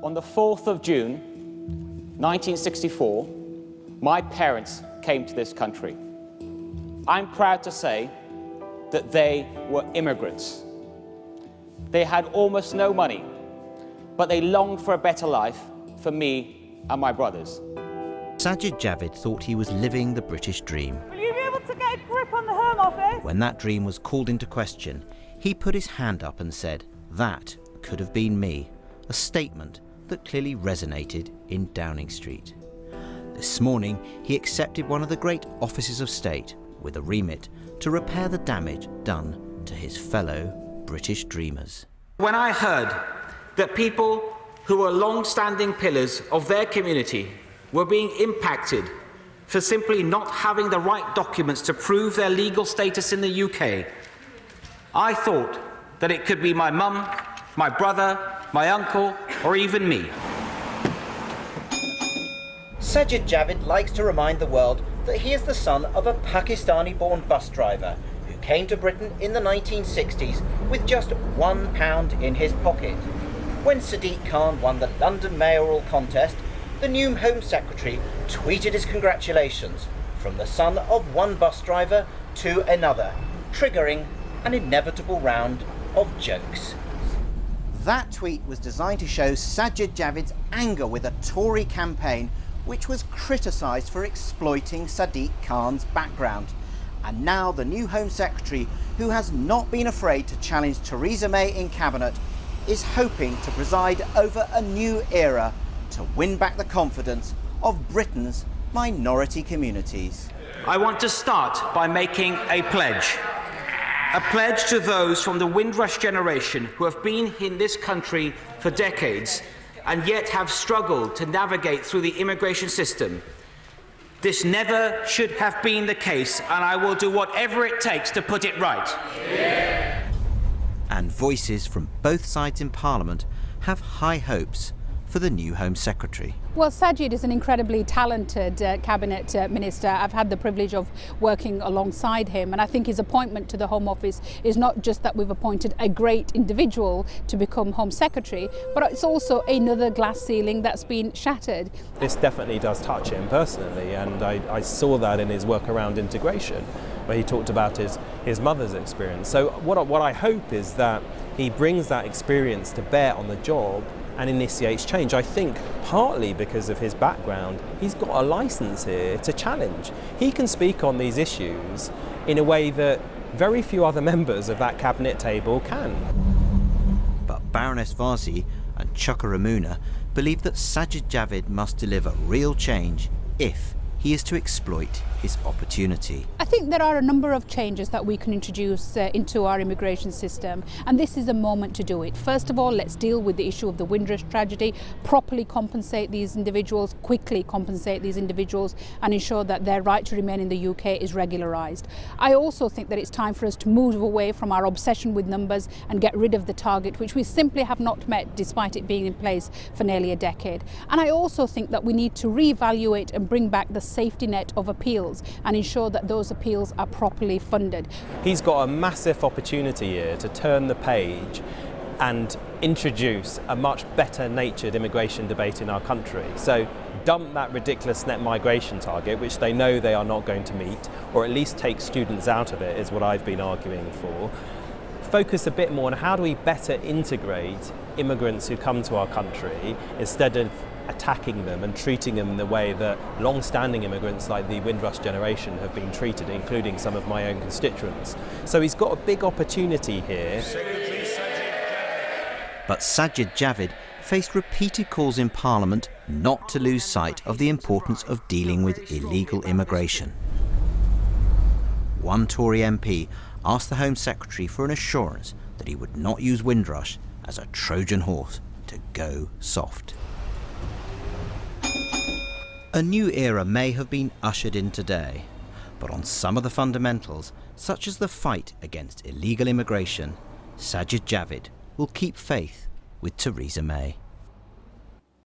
On the 4th of June, 1964, my parents came to this country. I'm proud to say that they were immigrants. They had almost no money, but they longed for a better life for me and my brothers. Sajid Javid thought he was living the British dream. Will you be able to get a grip on the Home Office? When that dream was called into question, he put his hand up and said, "That could have been me," a statement that clearly resonated in Downing Street. This morning, he accepted one of the great offices of state with a remit to repair the damage done to his fellow British dreamers. When I heard that people who were long-standing pillars of their community were being impacted for simply not having the right documents to prove their legal status in the UK, I thought that it could be my mum, my brother, my uncle, or even me. Sajid Javid likes to remind the world that he is the son of a Pakistani-born bus driver who came to Britain in the 1960s with just £1 in his pocket. When Sadiq Khan won the London mayoral contest, the new Home Secretary tweeted his congratulations from the son of one bus driver to another, triggering an inevitable round of jokes. That tweet was designed to show Sajid Javid's anger with a Tory campaign which was criticised for exploiting Sadiq Khan's background. And now the new Home Secretary, who has not been afraid to challenge Theresa May in Cabinet, is hoping to preside over a new era to win back the confidence of Britain's minority communities. I want to start by making a pledge. A pledge to those from the Windrush generation who have been in this country for decades and yet have struggled to navigate through the immigration system. This never should have been the case, and I will do whatever it takes to put it right. Yeah. And voices from both sides in Parliament have high hopes for the new Home Secretary. Well, Sajid is an incredibly talented cabinet minister. I've had the privilege of working alongside him, and I think his appointment to the Home Office is not just that we've appointed a great individual to become Home Secretary, but it's also another glass ceiling that's been shattered. This definitely does touch him personally, and I saw that in his work around integration, where he talked about his mother's experience. So what I hope is that he brings that experience to bear on the job and initiates change. I think partly because of his background, he's got a license here to challenge. He can speak on these issues in a way that very few other members of that cabinet table can. But Baroness Varzi and Chuka Ramuna believe that Sajid Javid must deliver real change if he is to exploit his opportunity. I think there are a number of changes that we can introduce into our immigration system, and this is a moment to do it. First of all, let's deal with the issue of the Windrush tragedy, properly compensate these individuals, quickly compensate these individuals, and ensure that their right to remain in the UK is regularised. I also think that it's time for us to move away from our obsession with numbers and get rid of the target, which we simply have not met despite it being in place for nearly a decade. And I also think that we need to reevaluate and bring back the safety net of appeals and ensure that those appeals are properly funded. He's got a massive opportunity here to turn the page and introduce a much better natured immigration debate in our country. So dump that ridiculous net migration target, which they know they are not going to meet, or at least take students out of it, is what I've been arguing for. Focus a bit more on how do we better integrate immigrants who come to our country instead of attacking them and treating them the way that long-standing immigrants like the Windrush generation have been treated, including some of my own constituents. So he's got a big opportunity here. But Sajid Javid faced repeated calls in Parliament not to lose sight of the importance of dealing with illegal immigration. One Tory MP asked the Home Secretary for an assurance that he would not use Windrush as a Trojan horse to go soft. A new era may have been ushered in today, but on some of the fundamentals, such as the fight against illegal immigration, Sajid Javid will keep faith with Theresa May.